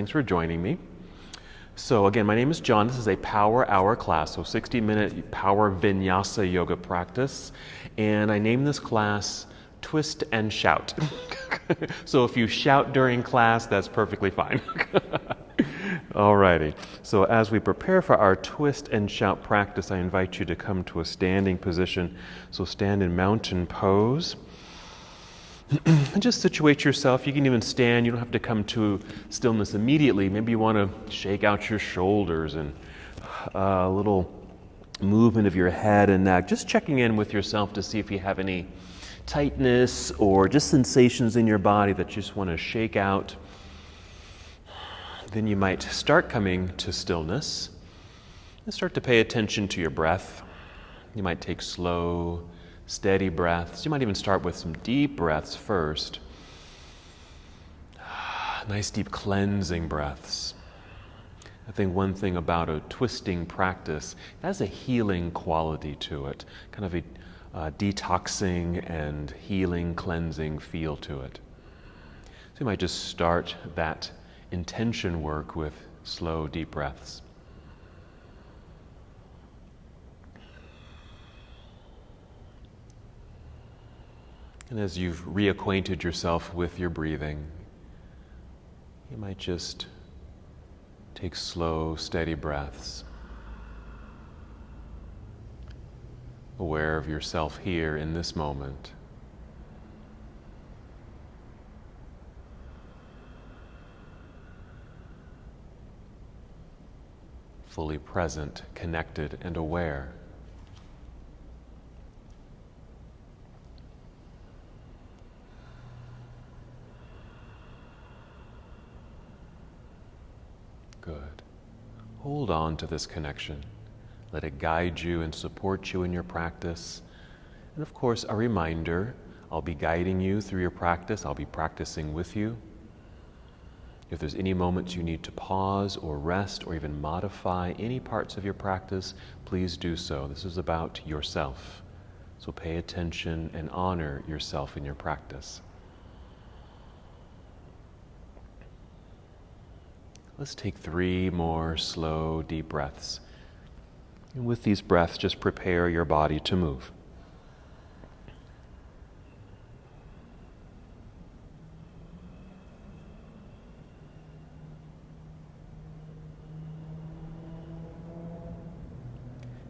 Thanks for joining me. So again, my name is John. This is a power hour class, so 60-minute power vinyasa yoga practice. And I named this class Twist and Shout. So if you shout during class, that's perfectly fine. Alrighty. So as we prepare for our twist and shout practice, I invite you to come to a standing position. So stand in mountain pose. And just situate yourself. You can even stand. You don't have to come to stillness immediately. Maybe you want to shake out your shoulders and a little movement of your head and neck. Just checking in with yourself to see if you have any tightness or just sensations in your body that you just want to shake out. Then you might start coming to stillness and start to pay attention to your breath. You might take slow, steady breaths. You might even start with some deep breaths first. Nice deep cleansing breaths. I think one thing about a twisting practice, it has a healing quality to it, kind of a detoxing and healing, cleansing feel to it. So you might just start that intention work with slow, deep breaths. And as you've reacquainted yourself with your breathing, you might just take slow, steady breaths, aware of yourself here in this moment. Fully present, connected, and aware. Good. Hold on to this connection. Let it guide you and support you in your practice. And of course, a reminder, I'll be guiding you through your practice. I'll be practicing with you. If there's any moments you need to pause or rest or even modify any parts of your practice, please do so. This is about yourself. So pay attention and honor yourself in your practice. Let's take 3 more slow, deep breaths. And with these breaths, just prepare your body to move.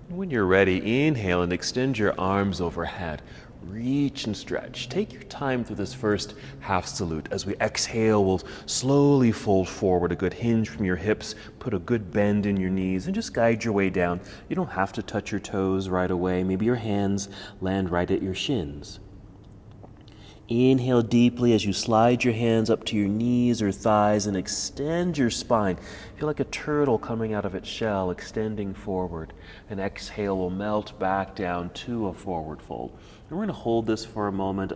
And when you're ready, inhale and extend your arms overhead. Reach and stretch. Take your time through this first half salute. As we exhale, we'll slowly fold forward, a good hinge from your hips, put a good bend in your knees, and just guide your way down. You don't have to touch your toes right away. Maybe your hands land right at your shins. Inhale deeply as you slide your hands up to your knees or thighs and extend your spine. Feel like a turtle coming out of its shell, extending forward. And exhale will melt back down to a forward fold. And we're going to hold this for a moment,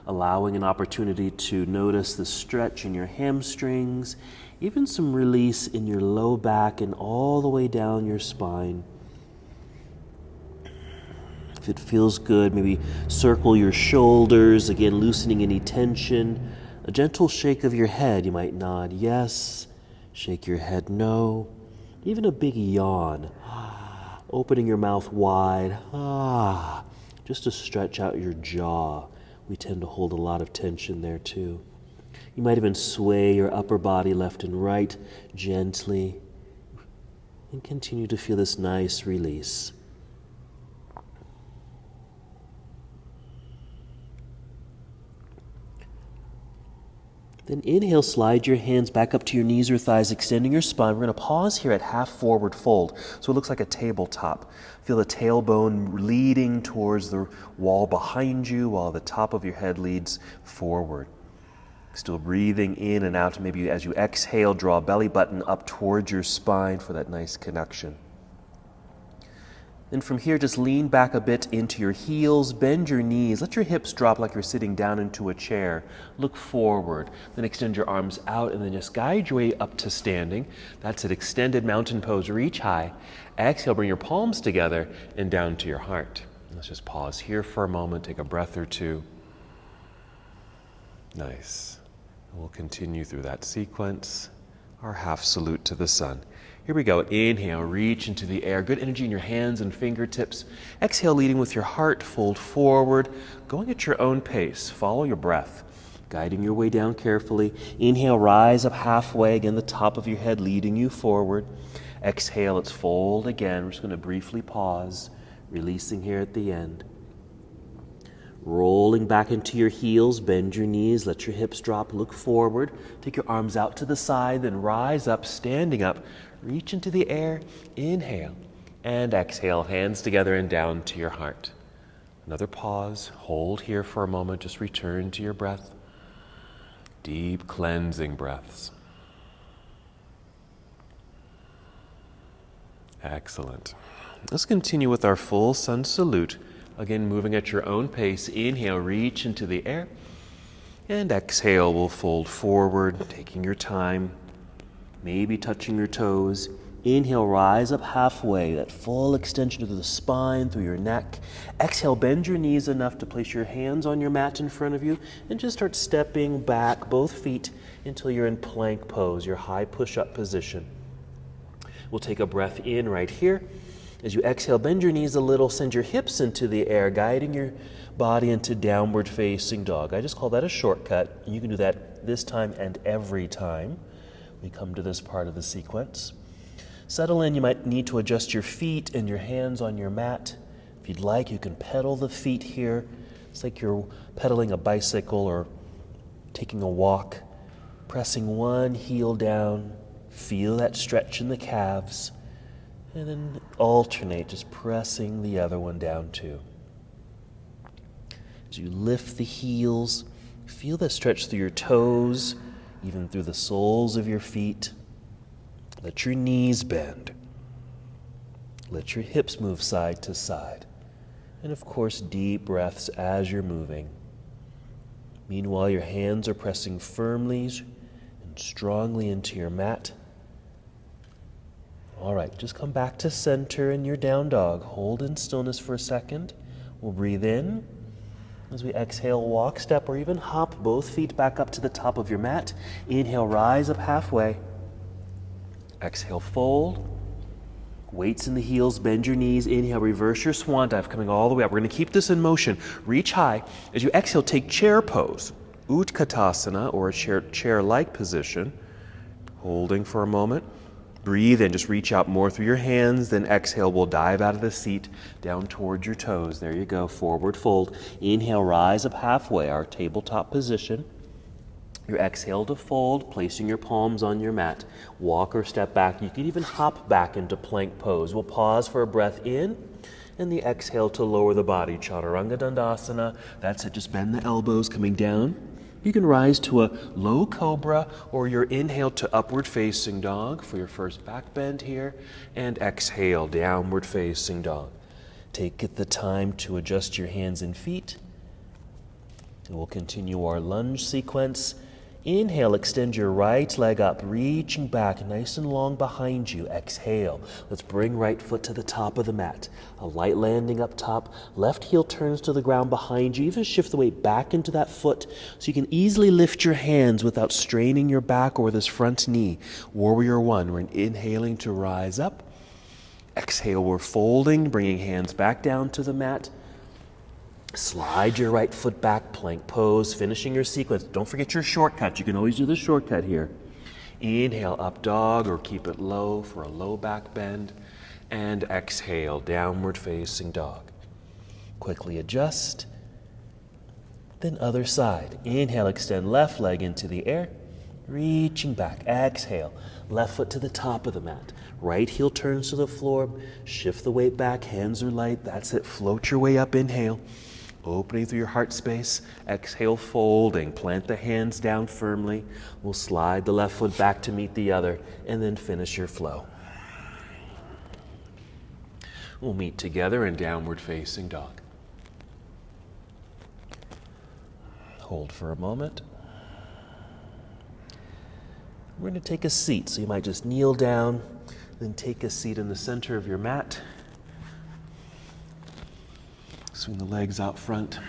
allowing an opportunity to notice the stretch in your hamstrings, even some release in your low back and all the way down your spine. If it feels good, maybe circle your shoulders, again loosening any tension. A gentle shake of your head, you might nod yes, shake your head no. Even a big yawn, opening your mouth wide, just to stretch out your jaw. We tend to hold a lot of tension there too. You might even sway your upper body left and right gently and continue to feel this nice release. Then inhale, slide your hands back up to your knees or thighs, extending your spine. We're going to pause here at half forward fold. So it looks like a tabletop. Feel the tailbone leading towards the wall behind you while the top of your head leads forward. Still breathing in and out. Maybe as you exhale, draw a belly button up towards your spine for that nice connection. Then from here, just lean back a bit into your heels, bend your knees, let your hips drop like you're sitting down into a chair. Look forward, then extend your arms out and then just guide your way up to standing. That's an extended mountain pose, reach high. Exhale, bring your palms together and down to your heart. Let's just pause here for a moment, take a breath or two. Nice. And we'll continue through that sequence. our half salute to the sun. Here we go. Inhale, reach into the air. Good energy in your hands and fingertips. Exhale, leading with your heart. Fold forward, going at your own pace. Follow your breath, guiding your way down carefully. Inhale, rise up halfway. Again, the top of your head leading you forward. Exhale, let's fold again. We're just going to briefly pause, releasing here at the end. Rolling back into your heels, bend your knees, let your hips drop, look forward. Take your arms out to the side, then rise up, standing up. Reach into the air, inhale, and exhale, hands together and down to your heart. Another pause, hold here for a moment, just return to your breath. Deep cleansing breaths. Excellent. Let's continue with our full sun salute. Again, moving at your own pace. Inhale, reach into the air. And exhale, we'll fold forward, taking your time, maybe touching your toes. Inhale, rise up halfway, that full extension through the spine, through your neck. Exhale, bend your knees enough to place your hands on your mat in front of you and just start stepping back, both feet, until you're in plank pose, your high push-up position. We'll take a breath in right here. As you exhale, bend your knees a little, send your hips into the air, guiding your body into downward facing dog. I just call that a shortcut. You can do that this time and every time we come to this part of the sequence. Settle in. You might need to adjust your feet and your hands on your mat. If you'd like, you can pedal the feet here. It's like you're pedaling a bicycle or taking a walk. Pressing one heel down. Feel that stretch in the calves. And then alternate, just pressing the other one down too. As you lift the heels, feel that stretch through your toes, even through the soles of your feet. Let your knees bend. Let your hips move side to side. And of course, deep breaths as you're moving. Meanwhile, your hands are pressing firmly and strongly into your mat. All right, just come back to center in your down dog. Hold in stillness for a second. We'll breathe in. As we exhale, walk, step, or even hop both feet back up to the top of your mat. Inhale, rise up halfway. Exhale, fold. Weights in the heels, bend your knees. Inhale, reverse your swan dive, coming all the way up. We're going to keep this in motion. Reach high. As you exhale, take chair pose. Utkatasana, or a chair-like position. Holding for a moment. Breathe in, just reach out more through your hands, then exhale, we'll dive out of the seat, down towards your toes. There you go, forward fold. Inhale, rise up halfway, our tabletop position. Your exhale to fold, placing your palms on your mat. Walk or step back. You can even hop back into plank pose. We'll pause for a breath in, and the exhale to lower the body. Chaturanga Dandasana. That's it, just bend the elbows coming down. You can rise to a low cobra or your inhale to upward facing dog for your first back bend here, and exhale, downward facing dog. Take the time to adjust your hands and feet. And we'll continue our lunge sequence. Inhale, extend your right leg up, reaching back nice and long behind you. Exhale. Let's bring right foot to the top of the mat. A light landing up top. Left heel turns to the ground behind you. Even shift the weight back into that foot so you can easily lift your hands without straining your back or this front knee. Warrior one. We're inhaling to rise up. Exhale, we're folding, bringing hands back down to the mat. Slide your right foot back, plank pose, finishing your sequence. Don't forget your shortcut. You can always do the shortcut here. Inhale, up dog, or keep it low for a low back bend. And exhale, downward facing dog. Quickly adjust. Then other side. Inhale, extend left leg into the air. Reaching back. Exhale, left foot to the top of the mat. Right heel turns to the floor. Shift the weight back, hands are light. That's it. Float your way up, inhale. Opening through your heart space. Exhale, folding. Plant the hands down firmly. We'll slide the left foot back to meet the other, and then finish your flow. We'll meet together in downward facing dog. Hold for a moment. We're going to take a seat, so you might just kneel down, then take a seat in the center of your mat. Swing the legs out front,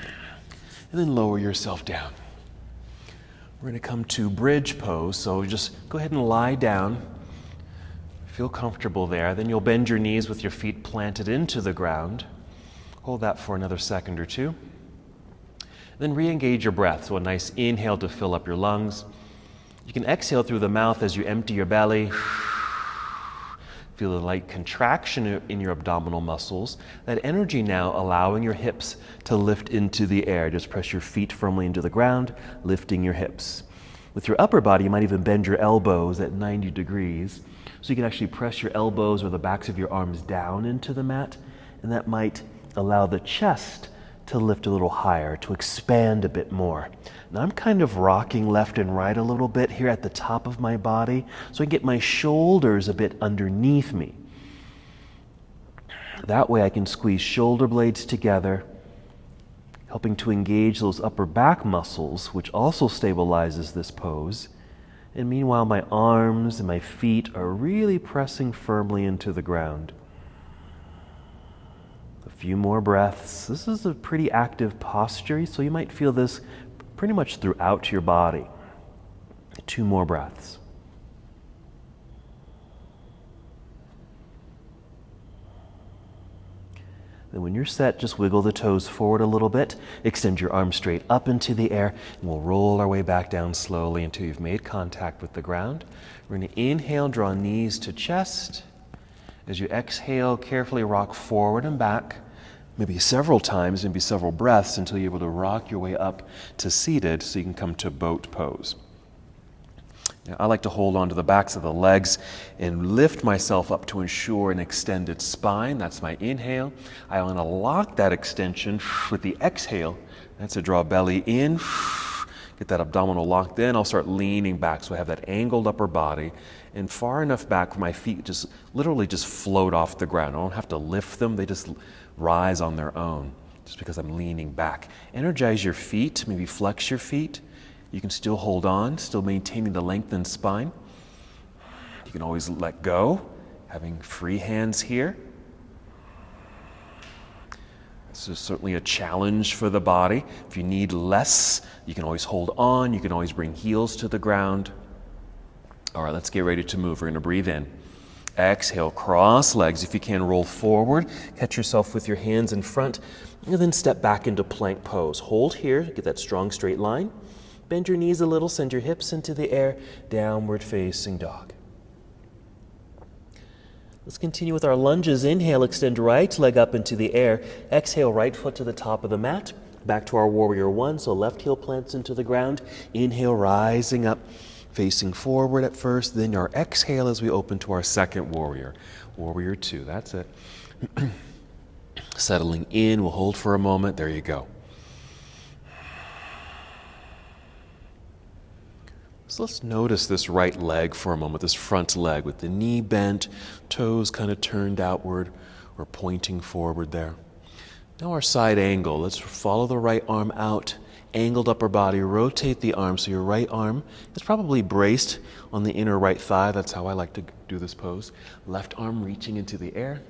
and then lower yourself down. We're going to come to bridge pose, so just go ahead and lie down. Feel comfortable there. Then you'll bend your knees with your feet planted into the ground. Hold that for another second or two. Then re-engage your breath, so a nice inhale to fill up your lungs. You can exhale through the mouth as you empty your belly. Feel a light contraction in your abdominal muscles. That energy now allowing your hips to lift into the air. Just press your feet firmly into the ground, lifting your hips. With your upper body, you might even bend your elbows at 90 degrees. So you can actually press your elbows or the backs of your arms down into the mat, and that might allow the chest to lift a little higher, to expand a bit more. Now I'm kind of rocking left and right a little bit here at the top of my body, so I get my shoulders a bit underneath me. That way I can squeeze shoulder blades together, helping to engage those upper back muscles, which also stabilizes this pose. And meanwhile, my arms and my feet are really pressing firmly into the ground. A few more breaths. This is a pretty active posture, so you might feel this pretty much throughout your body. 2 more breaths. Then when you're set, just wiggle the toes forward a little bit, extend your arms straight up into the air, and we'll roll our way back down slowly until you've made contact with the ground. We're going to inhale, draw knees to chest. As you exhale, carefully rock forward and back, maybe several times, maybe several breaths until you're able to rock your way up to seated so you can come to boat pose. Now, I like to hold on to the backs of the legs and lift myself up to ensure an extended spine. That's my inhale. I want to lock that extension with the exhale. That's to draw belly in, get that abdominal lock. Then I'll start leaning back so I have that angled upper body and far enough back where my feet just literally just float off the ground. I don't have to lift them. They just rise on their own just because I'm leaning back. Energize your feet, maybe flex your feet. You can still hold on, still maintaining the lengthened spine. You can always let go, having free hands here. This is certainly a challenge for the body. If you need less, you can always hold on. You can always bring heels to the ground. All right, let's get ready to move. We're going to breathe in. Exhale, cross legs. If you can, roll forward. Catch yourself with your hands in front, and then step back into plank pose. Hold here, get that strong straight line. Bend your knees a little, send your hips into the air, downward facing dog. Let's continue with our lunges. Inhale, extend right leg up into the air. Exhale, right foot to the top of the mat. Back to our warrior 1, so left heel plants into the ground. Inhale, rising up, facing forward at first, then our exhale as we open to our second warrior. Warrior 2, that's it. Settling in, we'll hold for a moment. There you go. So let's notice this right leg for a moment, this front leg with the knee bent, toes kind of turned outward or pointing forward there. Now our side angle. Let's follow the right arm out, angled upper body, rotate the arm so your right arm is probably braced on the inner right thigh. That's how I like to do this pose. Left arm reaching into the air.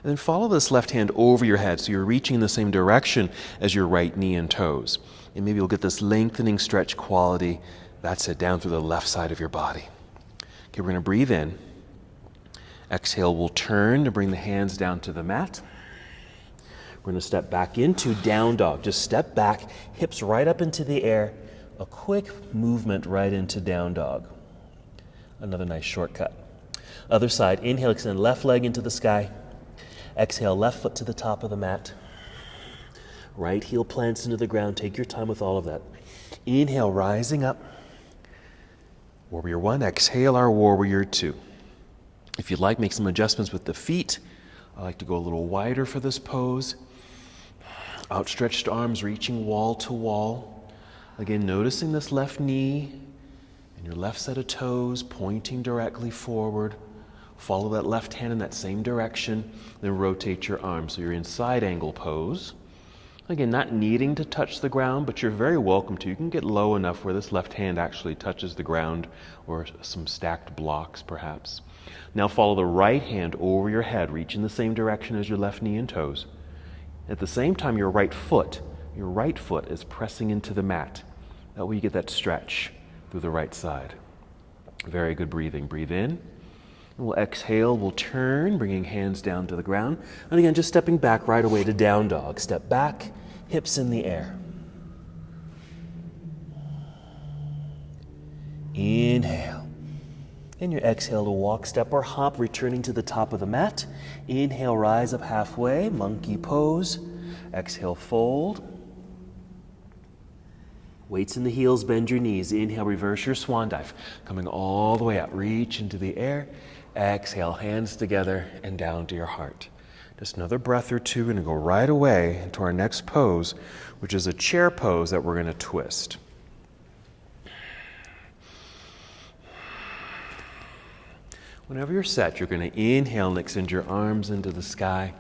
And then follow this left hand over your head so you're reaching in the same direction as your right knee and toes. And maybe you'll get this lengthening stretch quality. That's it, down through the left side of your body. Okay, we're going to breathe in. Exhale, we'll turn to bring the hands down to the mat. We're going to step back into down dog. Just step back, hips right up into the air. A quick movement right into down dog. Another nice shortcut. Other side, inhale, extend left leg into the sky. Exhale, left foot to the top of the mat. Right heel plants into the ground. Take your time with all of that. Inhale, rising up. Warrior 1. Exhale, our warrior 2. If you'd like, make some adjustments with the feet. I like to go a little wider for this pose. Outstretched arms reaching wall to wall. Again, noticing this left knee and your left set of toes pointing directly forward. Follow that left hand in that same direction. Then rotate your arms. So you're in side angle pose. Again, not needing to touch the ground, but you're very welcome to. You can get low enough where this left hand actually touches the ground or some stacked blocks perhaps. Now follow the right hand over your head, reach in the same direction as your left knee and toes. At the same time, your right foot is pressing into the mat. That way you get that stretch through the right side. Very good breathing. Breathe in. We'll exhale, we'll turn, bringing hands down to the ground. And again, just stepping back right away to down dog. Step back, hips in the air. Inhale. And your exhale to walk, step, or hop, returning to the top of the mat. Inhale, rise up halfway, monkey pose. Exhale, fold. Weights in the heels, bend your knees. Inhale, reverse your swan dive. Coming all the way out, reach into the air. Exhale, hands together and down to your heart. Just another breath or two, we're going to go right away into our next pose, which is a chair pose that we're going to twist. Whenever you're set, you're going to inhale and extend your arms into the sky.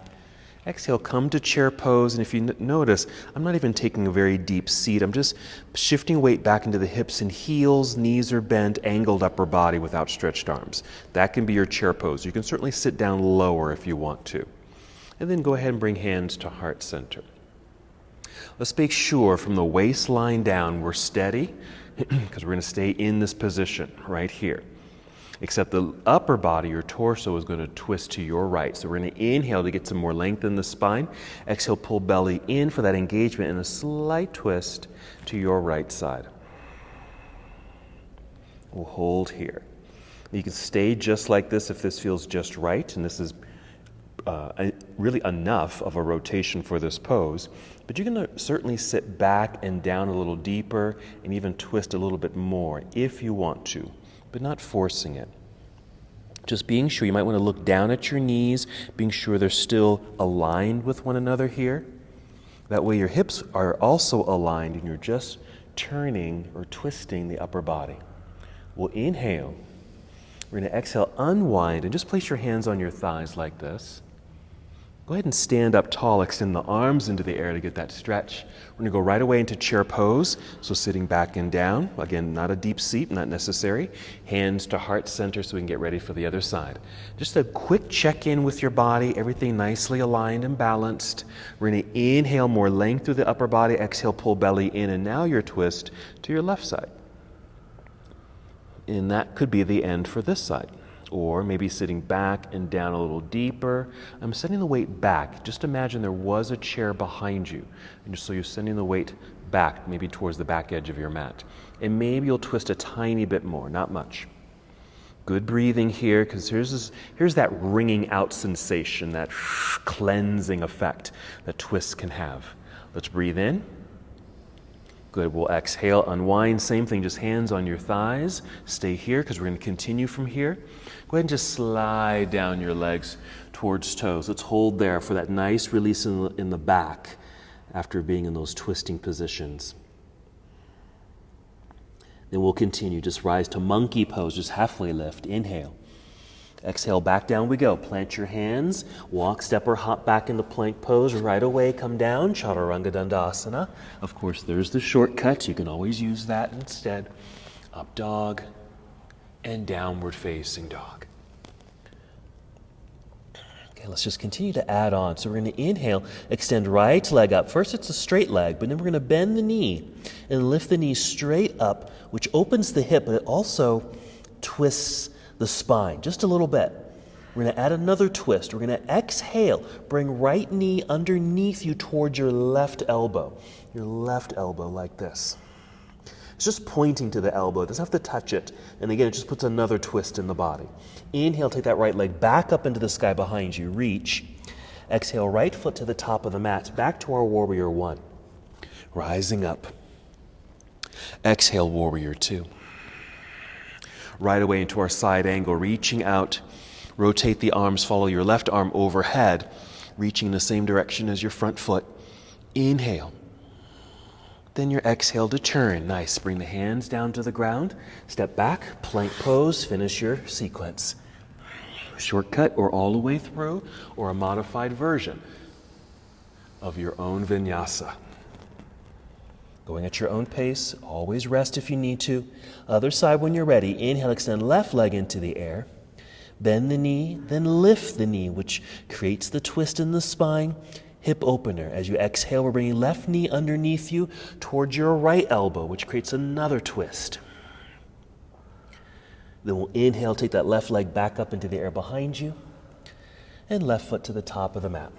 Exhale, come to chair pose, and if you notice, I'm not even taking a very deep seat. I'm just shifting weight back into the hips and heels, knees are bent, angled upper body with outstretched arms. That can be your chair pose. You can certainly sit down lower if you want to. And then go ahead and bring hands to heart center. Let's make sure from the waistline down we're steady, because we're going to stay in this position right here. Except the upper body, your torso, is going to twist to your right. So we're going to inhale to get some more length in the spine. Exhale, pull belly in for that engagement and a slight twist to your right side. We'll hold here. You can stay just like this if this feels just right, and this is really enough of a rotation for this pose. But you can certainly sit back and down a little deeper and even twist a little bit more if you want to, but not forcing it. Just being sure, you might want to look down at your knees, being sure they're still aligned with one another here. That way your hips are also aligned and you're just turning or twisting the upper body. We'll inhale. We're going to exhale, unwind, and just place your hands on your thighs like this. Go ahead and stand up tall, extend the arms into the air to get that stretch. We're going to go right away into chair pose, so sitting back and down. Again, not a deep seat, not necessary. Hands to heart center so we can get ready for the other side. Just a quick check-in with your body, everything nicely aligned and balanced. We're going to inhale more length through the upper body, exhale, pull belly in, and now your twist to your left side. And that could be the end for this side. Or maybe sitting back and down a little deeper. I'm sending the weight back. Just imagine there was a chair behind you. And so you're sending the weight back, maybe towards the back edge of your mat. And maybe you'll twist a tiny bit more, not much. Good breathing here, because here's that wringing out sensation, that cleansing effect that twists can have. Let's breathe in. Good, we'll exhale, unwind, same thing, just hands on your thighs. Stay here, because we're going to continue from here. Go ahead and just slide down your legs towards toes. Let's hold there for that nice release in the back after being in those twisting positions. Then we'll continue, just rise to monkey pose, just halfway lift, inhale. Exhale, back down we go. Plant your hands, walk, step, or hop back into plank pose. Right away, come down, Chaturanga Dandasana. Of course, there's the shortcut. You can always use that instead. Up dog and downward facing dog. Okay, let's just continue to add on. So we're going to inhale, extend right leg up. First, it's a straight leg, but then we're going to bend the knee and lift the knee straight up, which opens the hip, but it also twists the spine just a little bit. We're going to add another twist. We're going to exhale. Bring right knee underneath you towards your left elbow. Your left elbow like this. It's just pointing to the elbow. It doesn't have to touch it. And again, it just puts another twist in the body. Inhale, take that right leg back up into the sky behind you. Reach. Exhale, right foot to the top of the mat. Back to our warrior one. Rising up. Exhale, warrior two. Right away into our side angle, reaching out. Rotate the arms, follow your left arm overhead, reaching in the same direction as your front foot. Inhale. Then your exhale to turn. Nice. Bring the hands down to the ground. Step back, plank pose, finish your sequence. Shortcut or all the way through, or a modified version of your own vinyasa. Going at your own pace, always rest if you need to. Other side when you're ready. Inhale, extend left leg into the air. Bend the knee, then lift the knee, which creates the twist in the spine. hip opener. As you exhale, we're bringing left knee underneath you towards your right elbow, which creates another twist. Then we'll inhale, take that left leg back up into the air behind you, and left foot to the top of the mat.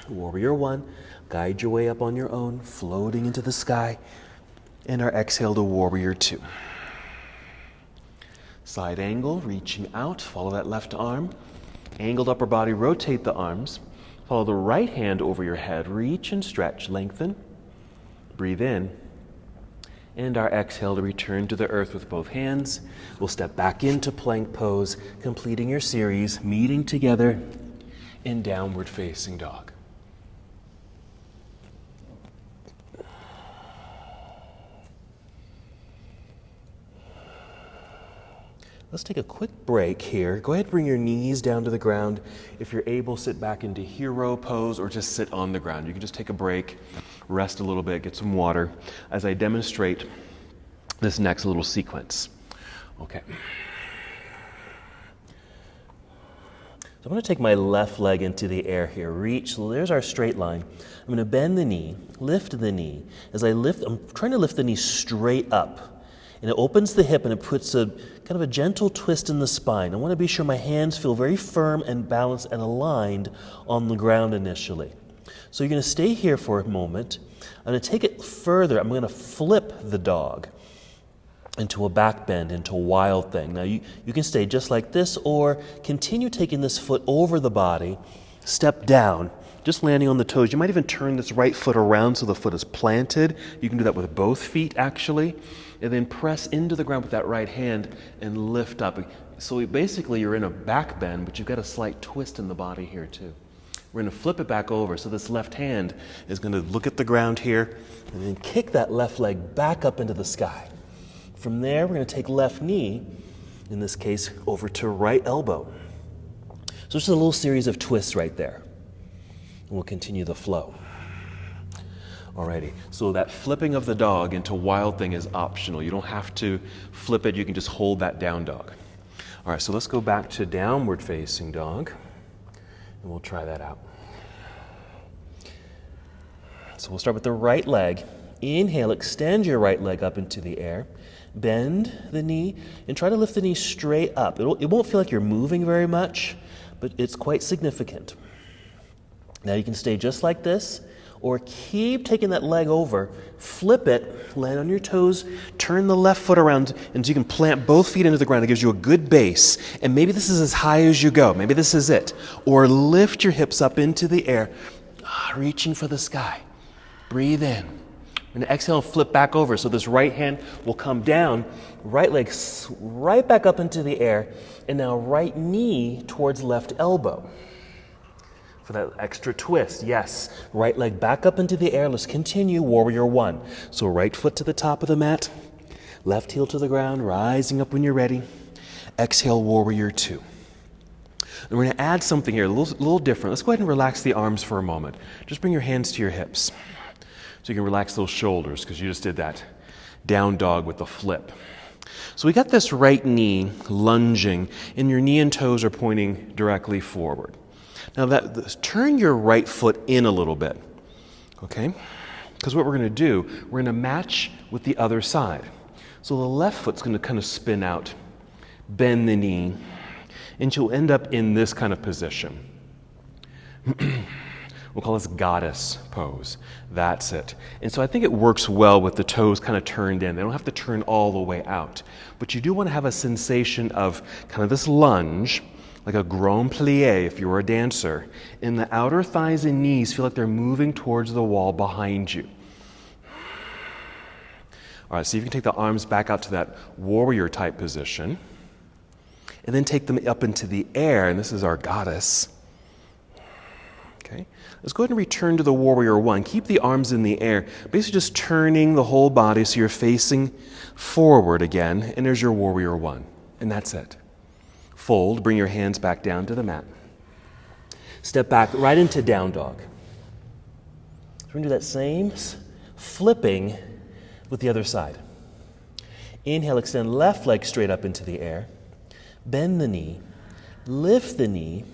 Warrior one, guide your way up on your own, floating into the sky, and our exhale to warrior two. Side angle, reaching out, follow that left arm. Angled upper body, rotate the arms. Follow the right hand over your head, reach and stretch, lengthen. Breathe in. And our exhale to return to the earth with both hands. We'll step back into plank pose, completing your series, meeting together in downward facing dog. Let's take a quick break here. Go ahead and bring your knees down to the ground. If you're able, sit back into hero pose or just sit on the ground. You can just take a break, rest a little bit, get some water as I demonstrate this next little sequence. Okay. So I'm going to take my left leg into the air here. Reach, so there's our straight line. I'm going to bend the knee, lift the knee. As I lift, I'm trying to lift the knee straight up. And it opens the hip and it puts a kind of a gentle twist in the spine. I want to be sure my hands feel very firm and balanced and aligned on the ground initially. So you're going to stay here for a moment. I'm going to take it further. I'm going to flip the dog into a back bend, into a wild thing. Now you can stay just like this or continue taking this foot over the body, step down, just landing on the toes. You might even turn this right foot around so the foot is planted. You can do that with both feet actually. And then press into the ground with that right hand and lift up. So basically you're in a back bend, but you've got a slight twist in the body here too. We're going to flip it back over. So this left hand is going to look at the ground here and then kick that left leg back up into the sky. From there, we're going to take left knee, in this case, over to right elbow. So just a little series of twists right there. And we'll continue the flow. Alrighty, so that flipping of the dog into wild thing is optional. You don't have to flip it, you can just hold that down dog. Alright, so let's go back to downward facing dog, and we'll try that out. So we'll start with the right leg. Inhale, extend your right leg up into the air. Bend the knee, and try to lift the knee straight up. It won't feel like you're moving very much, but it's quite significant. Now you can stay just like this, or keep taking that leg over, flip it, land on your toes, turn the left foot around, and so you can plant both feet into the ground. It gives you a good base. And maybe this is as high as you go. Maybe this is it. Or lift your hips up into the air, reaching for the sky. Breathe in. And exhale and flip back over. So this right hand will come down, right leg right back up into the air, and now right knee towards left elbow. For that extra twist, yes. Right leg back up into the air. Let's continue warrior one. So right foot to the top of the mat, left heel to the ground, rising up when you're ready. Exhale, warrior two. And we're going to add something here, a little different. Let's go ahead and relax the arms for a moment. Just bring your hands to your hips so you can relax those shoulders because you just did that down dog with the flip. So we got this right knee lunging, and your knee and toes are pointing directly forward. Now turn your right foot in a little bit, okay? Because what we're going to do, we're going to match with the other side. So the left foot's going to kind of spin out, bend the knee, and you'll end up in this kind of position. We'll call this goddess pose. That's it. And so I think it works well with the toes kind of turned in. They don't have to turn all the way out. But you do want to have a sensation of kind of this lunge, like a grand plie if you were a dancer, and the outer thighs and knees feel like they're moving towards the wall behind you. All right, see if you can take the arms back out to that warrior type position, and then take them up into the air, and this is our goddess. Okay, let's go ahead and return to the warrior one. Keep the arms in the air, basically just turning the whole body so you're facing forward again, and there's your warrior one, and that's it. Fold, bring your hands back down to the mat. Step back right into down dog. So we're going to do that same flipping with the other side. Inhale, extend left leg straight up into the air. Bend the knee, lift the knee,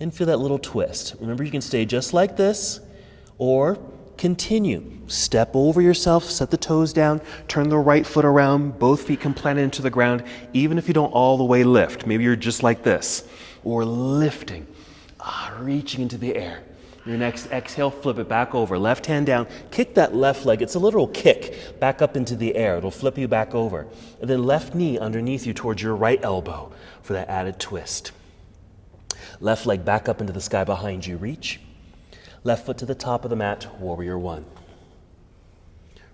and feel that little twist. Remember, you can stay just like this, Or continue. Step over yourself, set the toes down, turn the right foot around, both feet can plant into the ground, even if you don't all the way lift. Maybe you're just like this. Or lifting, reaching into the air. Your next exhale, flip it back over. Left hand down, kick that left leg. It's a literal kick back up into the air. It'll flip you back over. And then left knee underneath you towards your right elbow for that added twist. Left leg back up into the sky behind you. Reach. Left foot to the top of the mat, warrior one.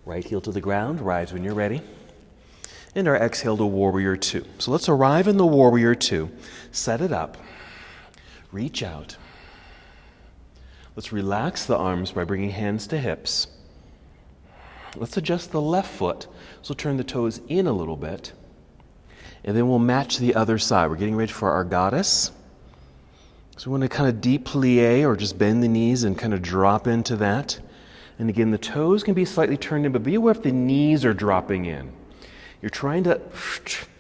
Right heel to the ground, rise when you're ready. And our exhale to warrior two. So let's arrive in the warrior two. Set it up. Reach out. Let's relax the arms by bringing hands to hips. Let's adjust the left foot. So turn the toes in a little bit. And then we'll match the other side. We're getting ready for our goddess. So we want to kind of deep plie or just bend the knees and kind of drop into that. And again, the toes can be slightly turned in, but be aware if the knees are dropping in. You're trying to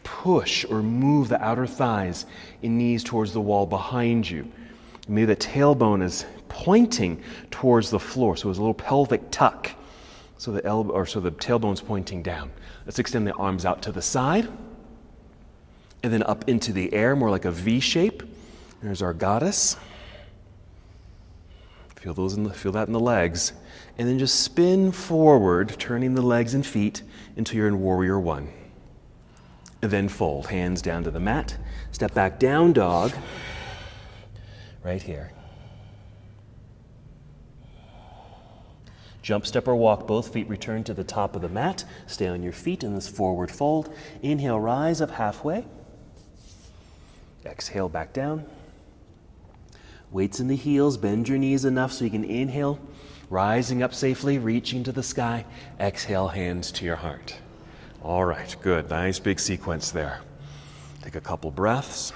push or move the outer thighs and knees towards the wall behind you. Maybe the tailbone is pointing towards the floor, so it's a little pelvic tuck. So the tailbone's pointing down. Let's extend the arms out to the side, and then up into the air, more like a V shape. There's our goddess. Feel that in the legs, and then just spin forward, turning the legs and feet until you're in warrior one. And then fold, hands down to the mat. Step back, down dog. Right here. Jump, step, or walk. Both feet return to the top of the mat. Stay on your feet in this forward fold. Inhale, rise up halfway. Exhale, back down. Weights in the heels. Bend your knees enough so you can inhale. Rising up safely, reaching to the sky. Exhale, hands to your heart. All right, good. Nice big sequence there. Take a couple breaths.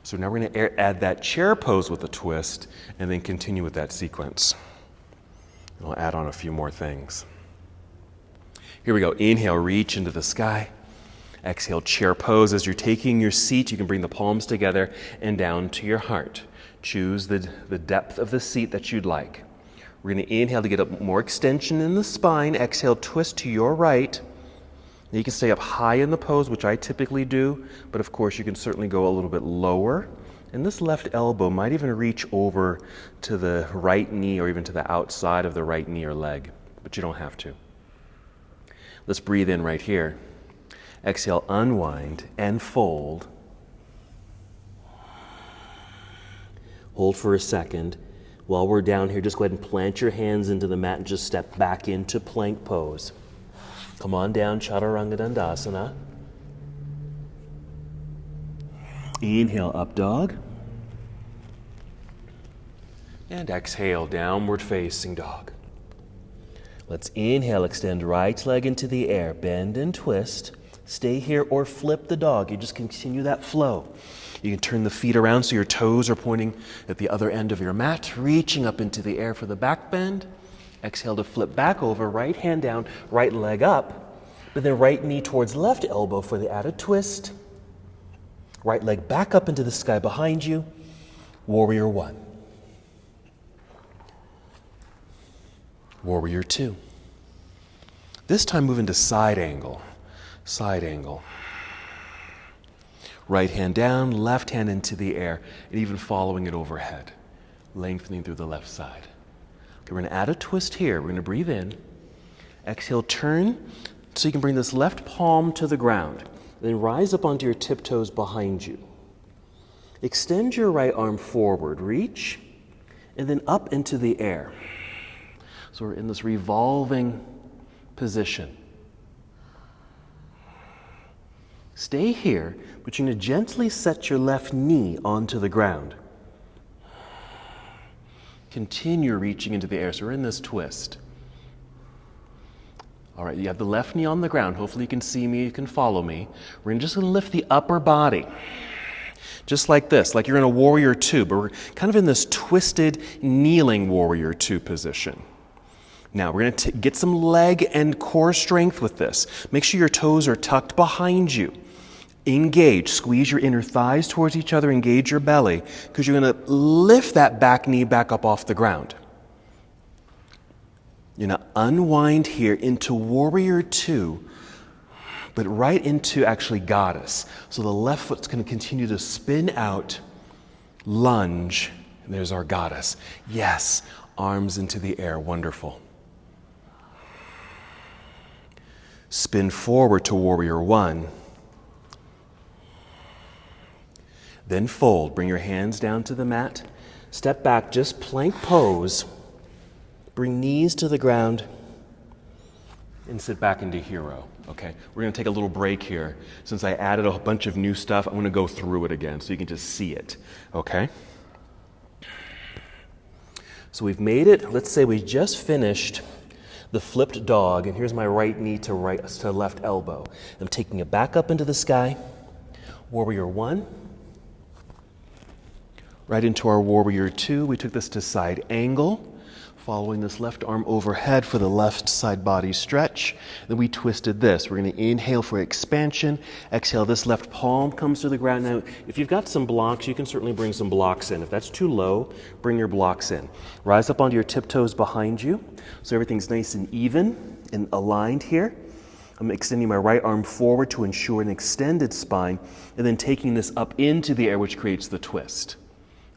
So now we're going to add that chair pose with a twist and then continue with that sequence. I'll add on a few more things. Here we go. Inhale, reach into the sky. Exhale, chair pose. As you're taking your seat, you can bring the palms together and down to your heart. Choose the depth of the seat that you'd like. We're going to inhale to get up more extension in the spine. Exhale, twist to your right. Now you can stay up high in the pose, which I typically do, but of course you can certainly go a little bit lower. And this left elbow might even reach over to the right knee or even to the outside of the right knee or leg, but you don't have to. Let's breathe in right here. Exhale, unwind and fold. Hold for a second. While we're down here, just go ahead and plant your hands into the mat and just step back into plank pose. Come on down, Chaturanga Dandasana. Inhale, up dog. And exhale, downward facing dog. Let's inhale, extend right leg into the air, bend and twist. Stay here or flip the dog. You just continue that flow. You can turn the feet around so your toes are pointing at the other end of your mat, reaching up into the air for the back bend. Exhale to flip back over, right hand down, right leg up, but then right knee towards left elbow for the added twist. Right leg back up into the sky behind you. Warrior one. Warrior two. This time move into side angle. Side angle. Right hand down, left hand into the air, and even following it overhead, lengthening through the left side. Okay, we're going to add a twist here. We're going to breathe in. Exhale, turn so you can bring this left palm to the ground. Then rise up onto your tiptoes behind you. Extend your right arm forward, reach, and then up into the air. So we're in this revolving position. Stay here, but you're going to gently set your left knee onto the ground. Continue reaching into the air. So we're in this twist. All right, you have the left knee on the ground. Hopefully you can see me, you can follow me. We're just going to lift the upper body. Just like this, like you're in a warrior two, but we're kind of in this twisted, kneeling warrior two position. Now, we're going to get some leg and core strength with this. Make sure your toes are tucked behind you. Engage. Squeeze your inner thighs towards each other. Engage your belly, because you're going to lift that back knee back up off the ground. You're going to unwind here into warrior two, but right into actually goddess. So the left foot's going to continue to spin out, lunge, and there's our goddess. Yes, arms into the air, wonderful. Spin forward to warrior one. Then fold, bring your hands down to the mat. Step back, just plank pose. Bring knees to the ground and sit back into hero. Okay, we're going to take a little break here. Since I added a bunch of new stuff, I'm going to go through it again so you can just see it. Okay? So we've made it. Let's say we just finished the flipped dog, and here's my right knee to left elbow. I'm taking it back up into the sky. Warrior one. Right into our warrior two. We took this to side angle. Following this left arm overhead for the left side body stretch. Then we twisted this. We're going to inhale for expansion. Exhale, this left palm comes to the ground. Now, if you've got some blocks, you can certainly bring some blocks in. If that's too low, bring your blocks in. Rise up onto your tiptoes behind you so everything's nice and even and aligned here. I'm extending my right arm forward to ensure an extended spine, and then taking this up into the air, which creates the twist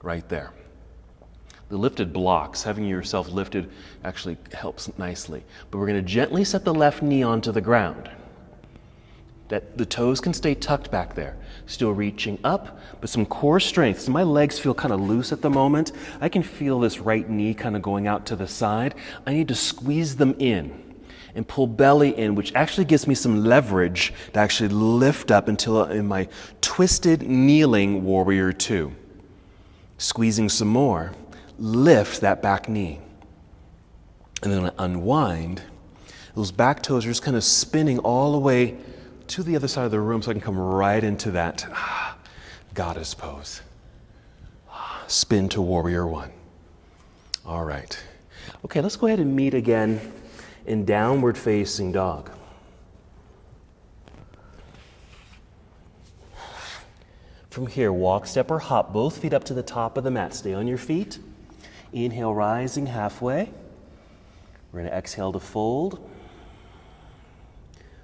right there. The lifted blocks, having yourself lifted, actually helps nicely. But we're going to gently set the left knee onto the ground. That the toes can stay tucked back there. Still reaching up, but some core strength. So my legs feel kind of loose at the moment. I can feel this right knee kind of going out to the side. I need to squeeze them in and pull belly in, which actually gives me some leverage to actually lift up until in my twisted kneeling warrior two. Squeezing some more. Lift that back knee. And then unwind. Those back toes are just kind of spinning all the way to the other side of the room so I can come right into that goddess pose. Spin to warrior one. All right. Okay, let's go ahead and meet again in downward facing dog. From here, walk, step, or hop both feet up to the top of the mat. Stay on your feet. Inhale, rising halfway. We're going to exhale to fold.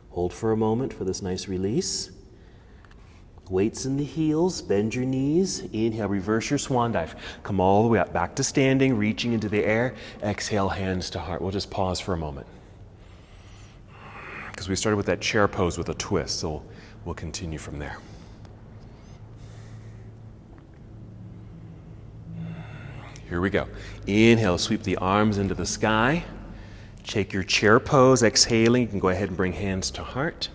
Hold for a moment for this nice release. Weights in the heels, bend your knees. Inhale, reverse your swan dive. Come all the way up, back to standing, reaching into the air. Exhale, hands to heart. We'll just pause for a moment. Because we started with that chair pose with a twist, so we'll continue from there. Here we go. Inhale, sweep the arms into the sky. Take your chair pose, exhaling. You can go ahead and bring hands to heart.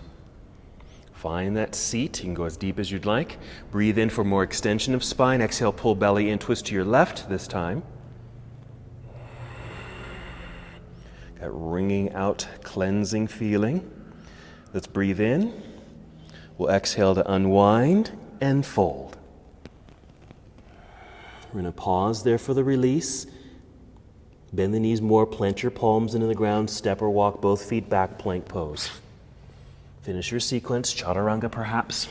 Find that seat. You can go as deep as you'd like. Breathe in for more extension of spine. Exhale, pull belly in, twist to your left this time. That wringing out, cleansing feeling. Let's breathe in. We'll exhale to unwind and fold. We're going to pause there for the release. Bend the knees more, plant your palms into the ground, step or walk both feet back, plank pose. Finish your sequence, chaturanga perhaps.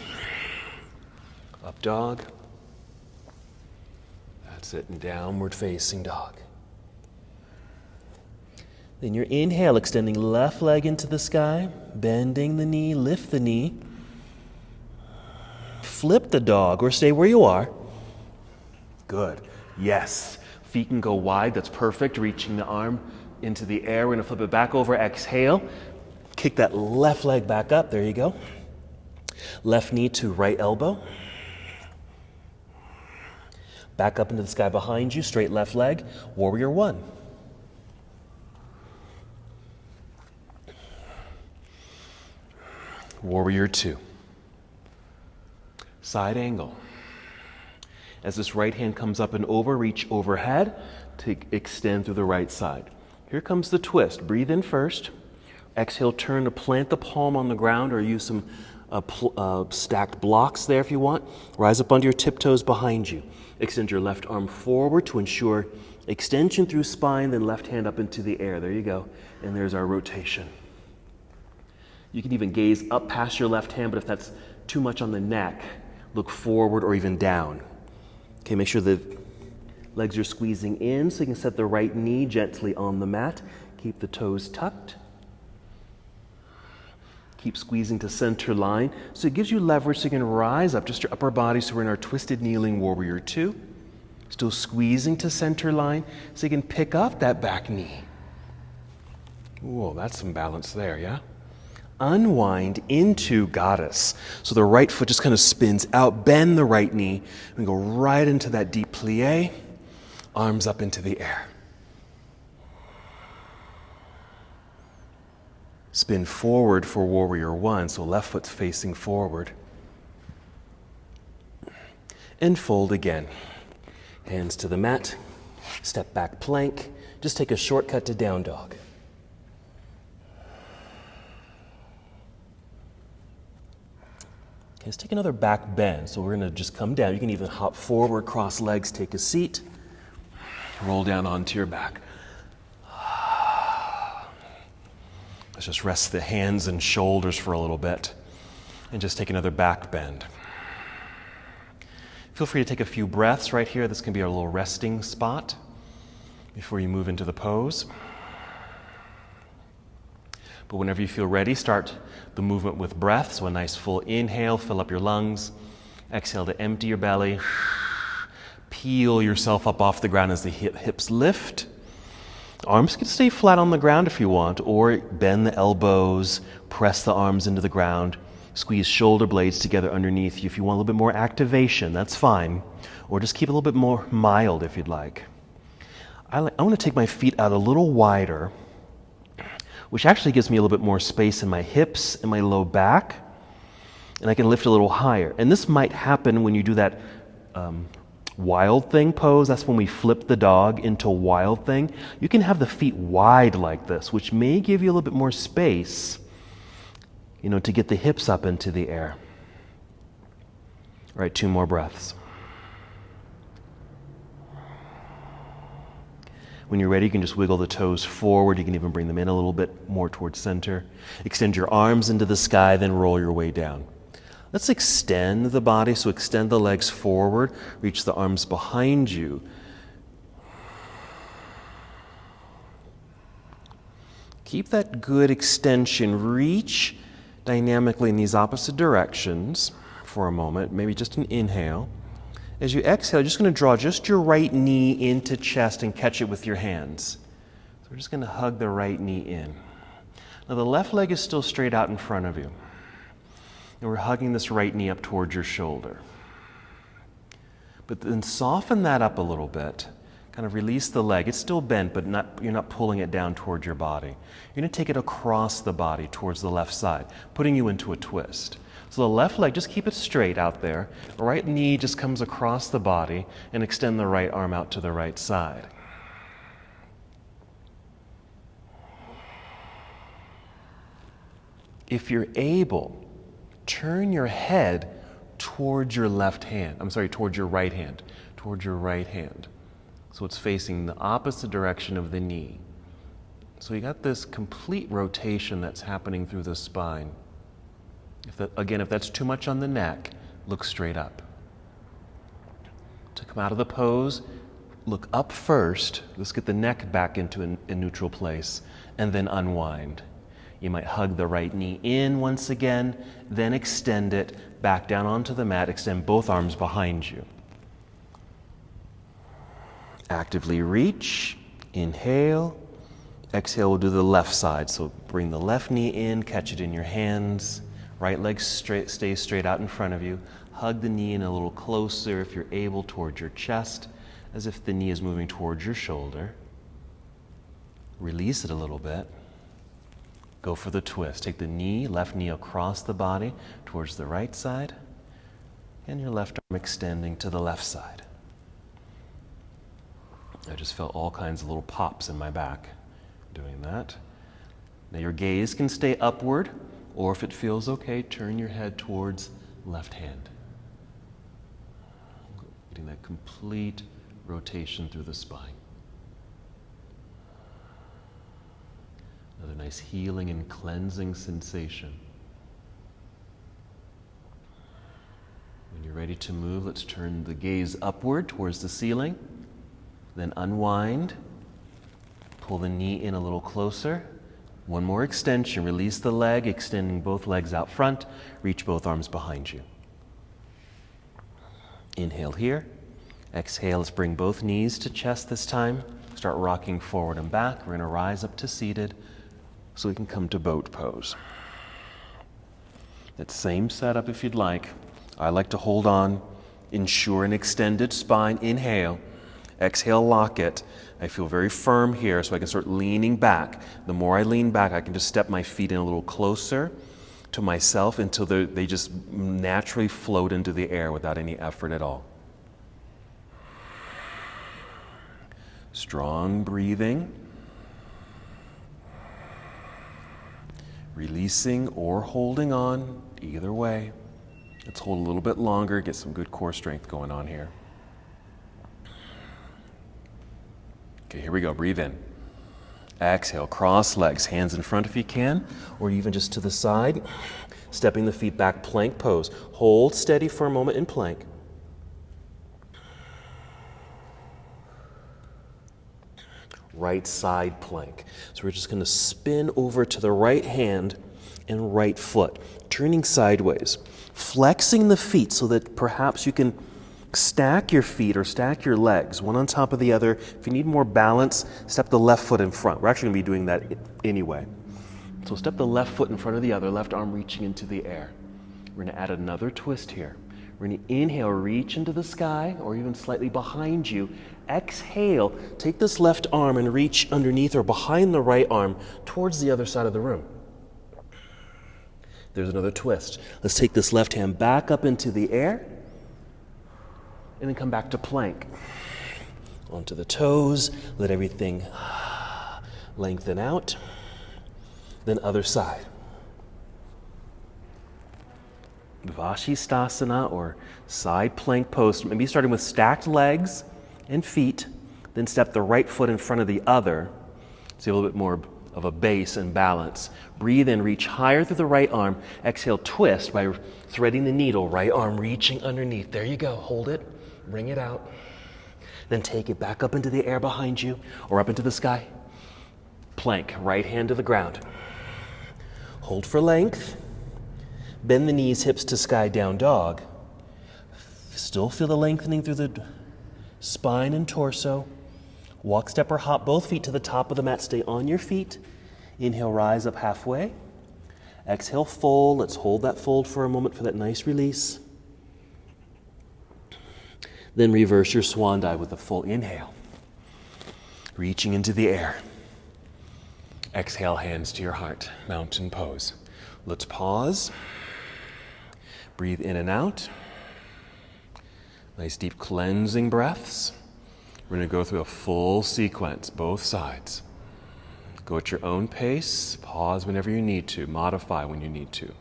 Up dog. That's it, and downward facing dog. Then your inhale, extending left leg into the sky, bending the knee, lift the knee. Flip the dog or stay where you are. Good. Yes. Feet can go wide. That's perfect. Reaching the arm into the air. We're going to flip it back over. Exhale. Kick that left leg back up. There you go. Left knee to right elbow. Back up into the sky behind you. Straight left leg. Warrior one. Warrior two. Side angle. As this right hand comes up and over, reach overhead to extend through the right side. Here comes the twist. Breathe in first. Exhale, turn to plant the palm on the ground or use some stacked blocks there if you want. Rise up onto your tiptoes behind you. Extend your left arm forward to ensure extension through spine, then left hand up into the air. There you go. And there's our rotation. You can even gaze up past your left hand, but if that's too much on the neck, look forward or even down. Okay, make sure the legs are squeezing in so you can set the right knee gently on the mat. Keep the toes tucked. Keep squeezing to center line. So it gives you leverage so you can rise up, just your upper body. So we're in our twisted kneeling warrior 2. Still squeezing to center line so you can pick up that back knee. Whoa, that's some balance there, yeah? Unwind into goddess. So the right foot just kind of spins out, bend the right knee, and go right into that deep plie, arms up into the air. Spin forward for warrior 1, so left foot's facing forward. And fold again. Hands to the mat, step back plank, just take a shortcut to down dog. Okay, let's take another back bend. So we're gonna just come down. You can even hop forward, cross legs, take a seat, roll down onto your back. Let's just rest the hands and shoulders for a little bit and just take another back bend. Feel free to take a few breaths right here. This can be our little resting spot before you move into the pose. But whenever you feel ready, start the movement with breath. So a nice full inhale, fill up your lungs. Exhale to empty your belly. Peel yourself up off the ground as the hips lift. Arms can stay flat on the ground if you want, or bend the elbows, press the arms into the ground, squeeze shoulder blades together underneath you. If you want a little bit more activation, that's fine. Or just keep it a little bit more mild if you'd like. I want to take my feet out a little wider, which actually gives me a little bit more space in my hips and my low back, and I can lift a little higher. And this might happen when you do that wild thing pose. That's when we flip the dog into wild thing. You can have the feet wide like this, which may give you a little bit more space, to get the hips up into the air. All right, 2 more breaths. When you're ready, you can just wiggle the toes forward. You can even bring them in a little bit more towards center. Extend your arms into the sky, then roll your way down. Let's extend the body, so extend the legs forward, reach the arms behind you. Keep that good extension. Reach dynamically in these opposite directions for a moment, maybe just an inhale. As you exhale, you're just going to draw just your right knee into chest and catch it with your hands. So we're just going to hug the right knee in. Now the left leg is still straight out in front of you. And we're hugging this right knee up towards your shoulder. But then soften that up a little bit. Kind of release the leg. It's still bent, but you're not pulling it down towards your body. You're going to take it across the body towards the left side, putting you into a twist. So the left leg, just keep it straight out there. The right knee just comes across the body and extend the right arm out to the right side. If you're able, turn your head towards your towards your right hand. Towards your right hand. So it's facing the opposite direction of the knee. So you got this complete rotation that's happening through the spine. If that's too much on the neck, look straight up. To come out of the pose, look up first. Let's get the neck back into a neutral place, and then unwind. You might hug the right knee in once again, then extend it back down onto the mat. Extend both arms behind you. Actively reach, inhale. Exhale, we'll do the left side. So bring the left knee in, catch it in your hands. Right leg stays straight out in front of you. Hug the knee in a little closer if you're able towards your chest, as if the knee is moving towards your shoulder. Release it a little bit. Go for the twist. Take the left knee across the body towards the right side, and your left arm extending to the left side. I just felt all kinds of little pops in my back doing that. Now your gaze can stay upward, or if it feels okay, turn your head towards left hand. Getting that complete rotation through the spine. Another nice healing and cleansing sensation. When you're ready to move, let's turn the gaze upward towards the ceiling. Then unwind. Pull the knee in a little closer. One more extension. Release the leg, extending both legs out front. Reach both arms behind you. Inhale here. Exhale, let's bring both knees to chest this time. Start rocking forward and back. We're going to rise up to seated so we can come to boat pose. That same setup if you'd like. I like to hold on, ensure an extended spine. Inhale. Exhale, lock it. I feel very firm here so I can start leaning back. The more I lean back, I can just step my feet in a little closer to myself until they just naturally float into the air without any effort at all. Strong breathing. Releasing or holding on, either way. Let's hold a little bit longer, get some good core strength going on here. Okay, here we go. Breathe in. Exhale, cross legs, hands in front if you can, or even just to the side. Stepping the feet back, plank pose. Hold steady for a moment in plank. Right side plank. So we're just going to spin over to the right hand and right foot, turning sideways, flexing the feet so that perhaps you can stack your feet or stack your legs, one on top of the other. If you need more balance, step the left foot in front. We're actually going to be doing that anyway. So step the left foot in front of the other, left arm reaching into the air. We're going to add another twist here. We're going to inhale, reach into the sky or even slightly behind you. Exhale, take this left arm and reach underneath or behind the right arm towards the other side of the room. There's another twist. Let's take this left hand back up into the air and then come back to plank. Onto the toes, let everything lengthen out. Then other side. Vashisthasana or side plank pose. Maybe starting with stacked legs and feet, then step the right foot in front of the other. See a little bit more of a base and balance. Breathe in, reach higher through the right arm. Exhale, twist by threading the needle. Right arm reaching underneath. There you go. Hold it. Bring it out. Then take it back up into the air behind you or up into the sky. Plank, right hand to the ground. Hold for length. Bend the knees, hips to sky, down dog. Still feel the lengthening through the spine and torso. Walk, step, or hop both feet to the top of the mat. Stay on your feet. Inhale, rise up halfway. Exhale, fold. Let's hold that fold for a moment for that nice release. Then reverse your swan dive with a full inhale. Reaching into the air. Exhale, hands to your heart. Mountain pose. Let's pause. Breathe in and out. Nice deep cleansing breaths. We're going to go through a full sequence, both sides. Go at your own pace. Pause whenever you need to. Modify when you need to.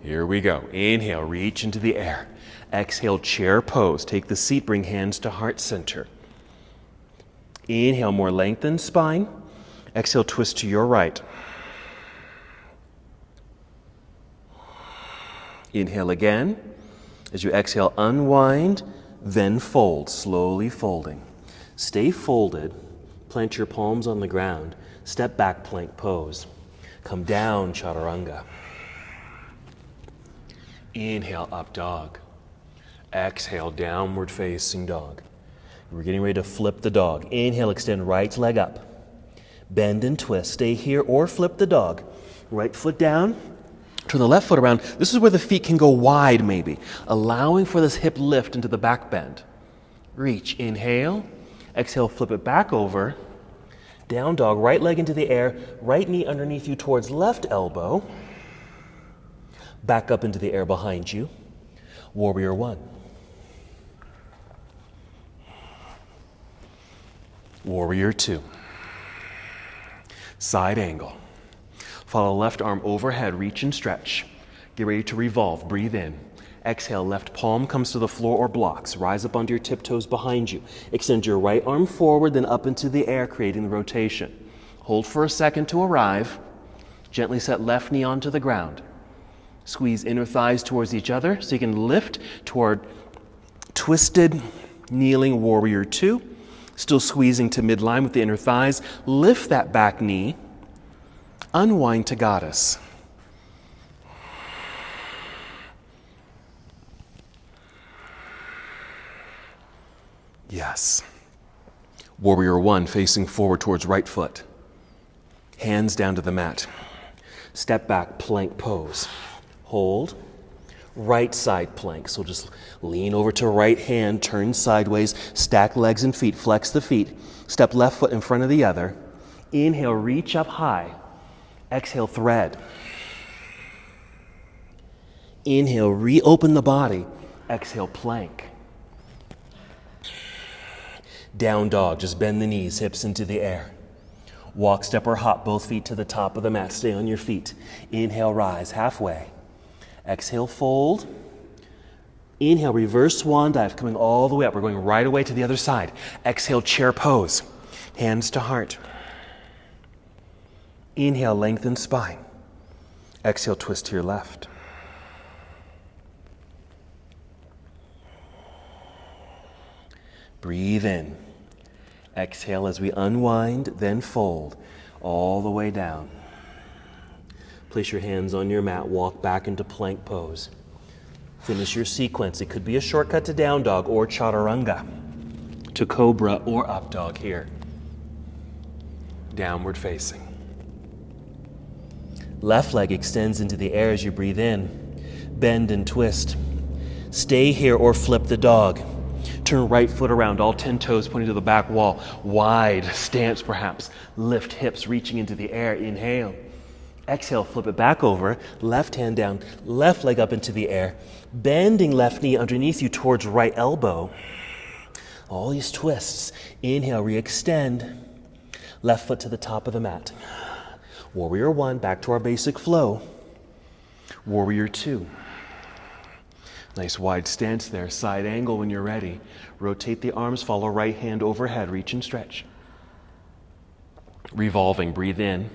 Here we go. Inhale, reach into the air. Exhale, chair pose. Take the seat, bring hands to heart center. Inhale, more lengthened spine. Exhale, twist to your right. Inhale again. As you exhale, unwind, then fold, slowly folding. Stay folded. Plant your palms on the ground. Step back, plank pose. Come down, chaturanga. Inhale, up dog. Exhale, downward facing dog. We're getting ready to flip the dog. Inhale, extend right leg up. Bend and twist. Stay here or flip the dog. Right foot down. Turn the left foot around. This is where the feet can go wide maybe, allowing for this hip lift into the back bend. Reach. Inhale. Exhale, flip it back over. Down dog, right leg into the air. Right knee underneath you towards left elbow. Back up into the air behind you. Warrior one. Warrior two. Side angle. Follow left arm overhead, reach and stretch. Get ready to revolve, breathe in. Exhale, left palm comes to the floor or blocks. Rise up onto your tiptoes behind you. Extend your right arm forward, then up into the air, creating the rotation. Hold for a second to arrive. Gently set left knee onto the ground. Squeeze inner thighs towards each other so you can lift toward twisted, kneeling warrior two. Still squeezing to midline with the inner thighs. Lift that back knee. Unwind to goddess. Yes. Warrior one, facing forward towards right foot. Hands down to the mat. Step back, plank pose. Hold. Right side plank. So just lean over to right hand, turn sideways, stack legs and feet, flex the feet. Step left foot in front of the other. Inhale, reach up high. Exhale, thread. Inhale, reopen the body. Exhale, plank. Down dog, just bend the knees, hips into the air. Walk, step, or hop, both feet to the top of the mat. Stay on your feet. Inhale, rise, halfway. Exhale, fold. Inhale, reverse swan dive, coming all the way up. We're going right away to the other side. Exhale, chair pose. Hands to heart. Inhale, lengthen spine. Exhale, twist to your left. Breathe in. Exhale as we unwind, then fold all the way down. Place your hands on your mat, walk back into plank pose. Finish your sequence. It could be a shortcut to down dog or chaturanga, to cobra or up dog here. Downward facing. Left leg extends into the air as you breathe in. Bend and twist. Stay here or flip the dog. Turn right foot around, all 10 toes pointing to the back wall. Wide stance perhaps. Lift hips, reaching into the air. Inhale. Exhale, flip it back over. Left hand down, left leg up into the air. Bending left knee underneath you towards right elbow. All these twists. Inhale, re-extend. Left foot to the top of the mat. Warrior one, back to our basic flow. Warrior two. Nice wide stance there. Side angle when you're ready. Rotate the arms, follow right hand overhead. Reach and stretch. Revolving, breathe in.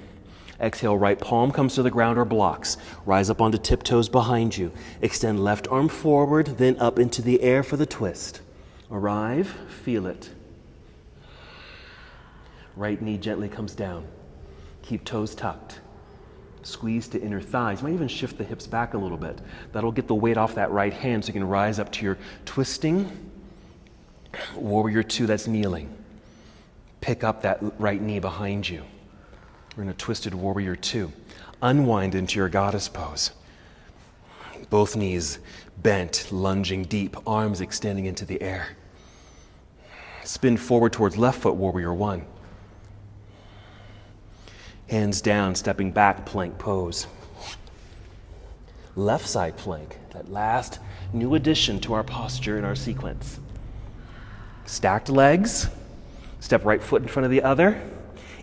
Exhale, right palm comes to the ground or blocks. Rise up onto tiptoes behind you. Extend left arm forward, then up into the air for the twist. Arrive, feel it. Right knee gently comes down. Keep toes tucked. Squeeze to inner thighs. You might even shift the hips back a little bit. That'll get the weight off that right hand so you can rise up to your twisting. Warrior two, that's kneeling. Pick up that right knee behind you. We're in a twisted warrior two. Unwind into your goddess pose. Both knees bent, lunging deep, arms extending into the air. Spin forward towards left foot, warrior one. Hands down, stepping back, plank pose. Left side plank, that last new addition to our posture in our sequence. Stacked legs, step right foot in front of the other.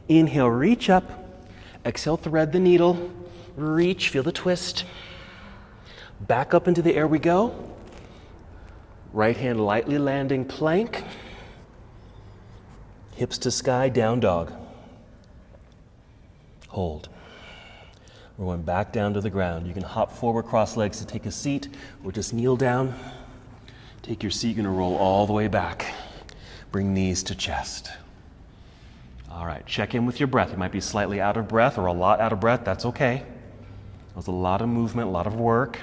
Inhale, reach up. Exhale, thread the needle. Reach, feel the twist. Back up into the air we go. Right hand lightly landing plank. Hips to sky, down dog. Hold. We're going back down to the ground. You can hop forward, cross legs to take a seat, or just kneel down. Take your seat, you're gonna roll all the way back. Bring knees to chest. All right, check in with your breath. You might be slightly out of breath or a lot out of breath, that's okay. That was a lot of movement, a lot of work.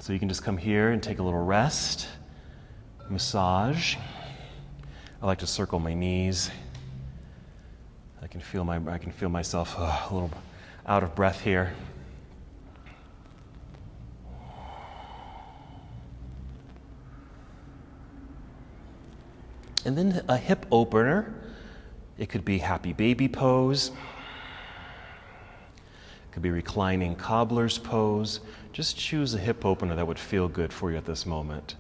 So you can just come here and take a little rest, massage. I like to circle my knees. I can feel myself a little out of breath here. And then a hip opener. It could be happy baby pose. It could be reclining cobbler's pose. Just choose a hip opener that would feel good for you at this moment.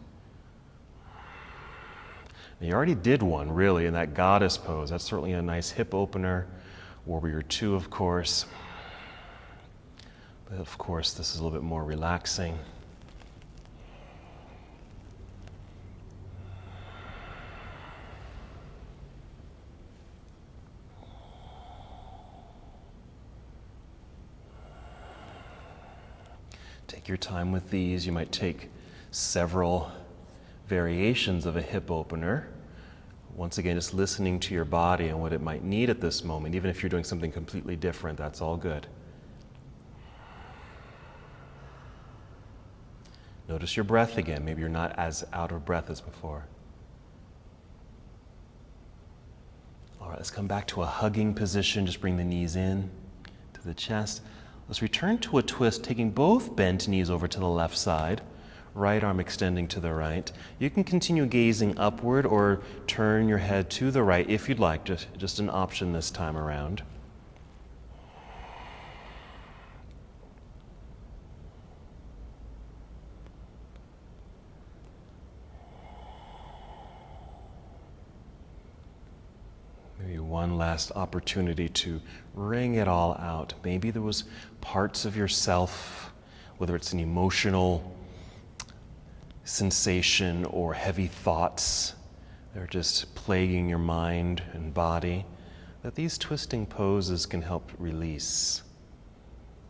Now, you already did one, really, in that goddess pose. That's certainly a nice hip opener. Warrior two, of course. But of course, this is a little bit more relaxing. Take your time with these. You might take several variations of a hip opener, Once again, just listening to your body and what it might need at this moment. Even if you're doing something completely different, that's all good. Notice your breath again. Maybe you're not as out of breath as before. All right, let's come back to a hugging position. Just bring the knees in to the chest. Let's return to a twist, taking both bent knees over to the left side, right arm extending to the right. You can continue gazing upward or turn your head to the right if you'd like, just an option this time around. Maybe one last opportunity to wring it all out. Maybe there was parts of yourself, whether it's an emotional sensation or heavy thoughts that are just plaguing your mind and body, that these twisting poses can help release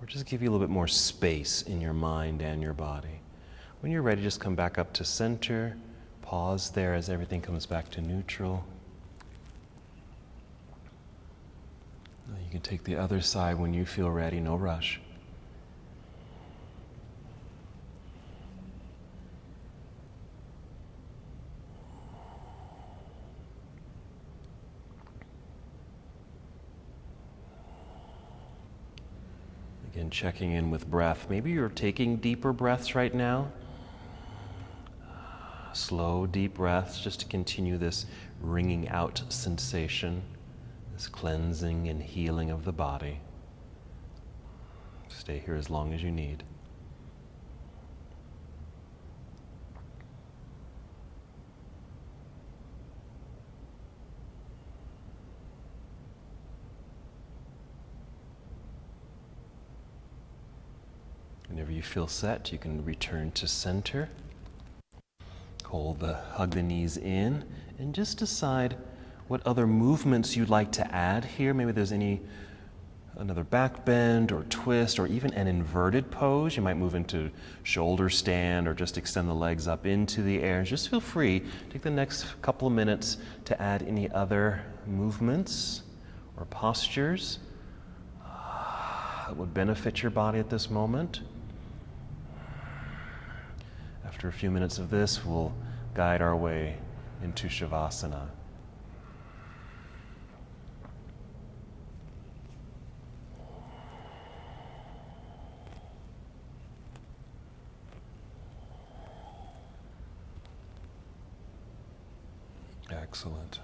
or just give you a little bit more space in your mind and your body. When you're ready, just come back up to center. Pause there as everything comes back to neutral. You can take the other side when you feel ready, no rush. Again, checking in with breath. Maybe you're taking deeper breaths right now. Slow, deep breaths just to continue this wringing out sensation. This cleansing and healing of the body. Stay here as long as you need. Whenever you feel set, you can return to center. Hug the knees in, and just decide what other movements you'd like to add here. Maybe there's another back bend or twist or even an inverted pose. You might move into shoulder stand or just extend the legs up into the air. Just feel free. Take the next couple of minutes to add any other movements or postures that would benefit your body at this moment. After a few minutes of this, we'll guide our way into Shavasana. Excellent.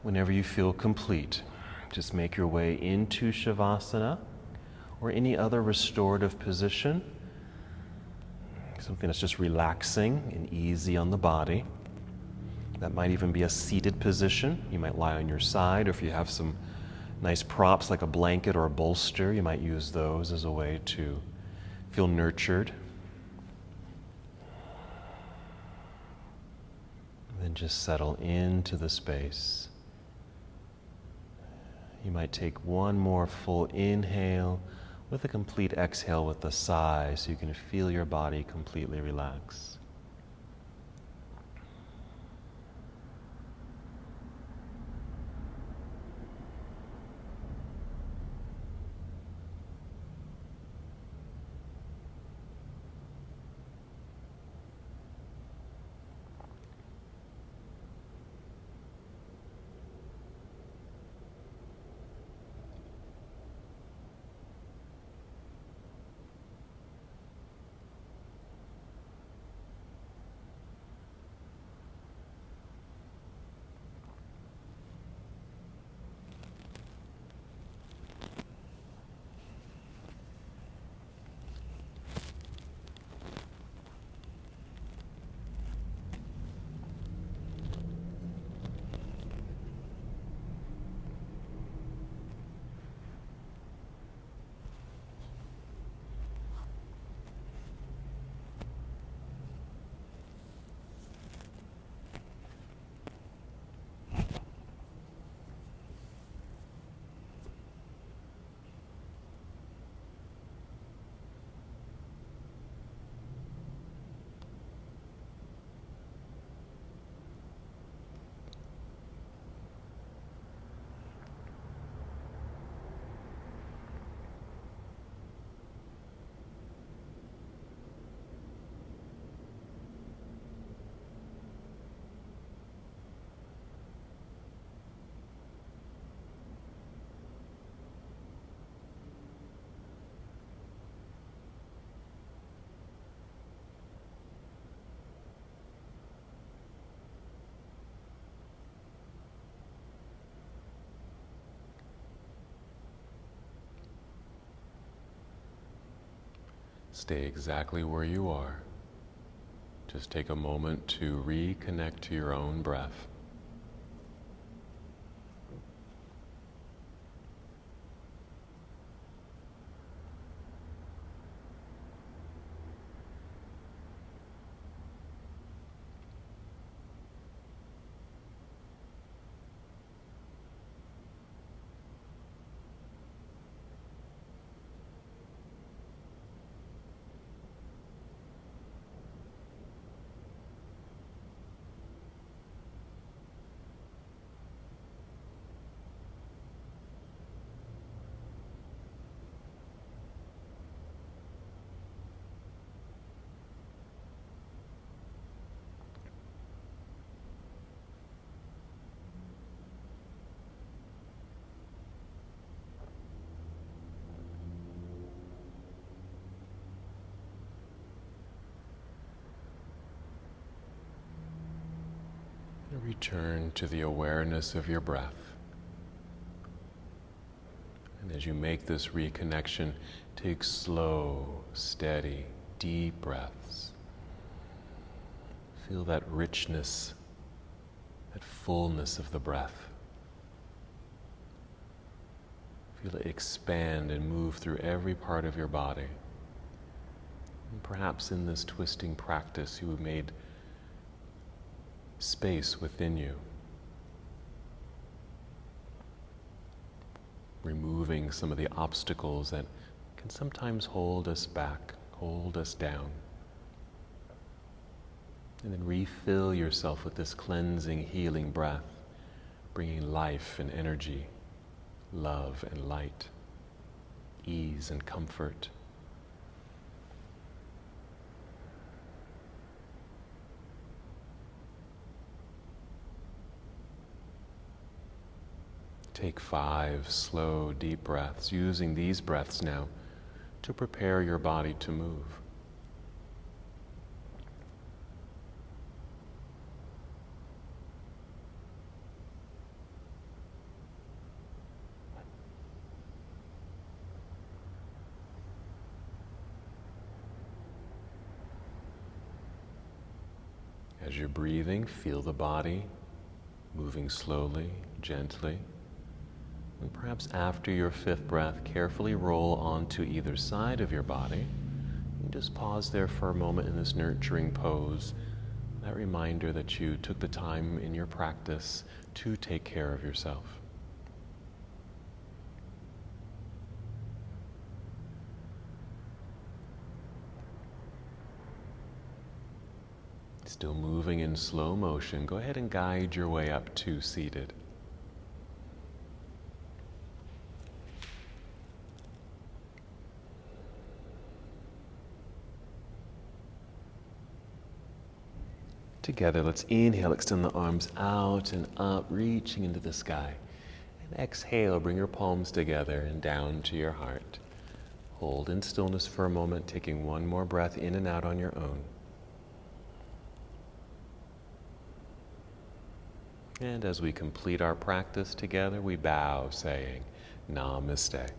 Whenever you feel complete, just make your way into Shavasana or any other restorative position, something that's just relaxing and easy on the body. That might even be a seated position. You might lie on your side, or if you have some nice props like a blanket or a bolster, you might use those as a way to feel nurtured. And then just settle into the space. You might take one more full inhale with a complete exhale with a sigh so you can feel your body completely relax. Stay exactly where you are. Just take a moment to reconnect to your own breath. Return to the awareness of your breath. And as you make this reconnection, take slow, steady, deep breaths. Feel that richness, that fullness of the breath. Feel it expand and move through every part of your body. And perhaps in this twisting practice, you have made space within you, removing some of the obstacles that can sometimes hold us back, hold us down. And then refill yourself with this cleansing, healing breath, bringing life and energy, love and light, ease and comfort. Take 5 slow, deep breaths, using these breaths now to prepare your body to move. As you're breathing, feel the body moving slowly, gently. And perhaps after your 5th breath, carefully roll onto either side of your body. And just pause there for a moment in this nurturing pose. That reminder that you took the time in your practice to take care of yourself. Still moving in slow motion, go ahead and guide your way up to seated. Together, let's inhale, extend the arms out and up, reaching into the sky. And exhale, bring your palms together and down to your heart. Hold in stillness for a moment, taking one more breath in and out on your own. And as we complete our practice together, we bow, saying, Namaste.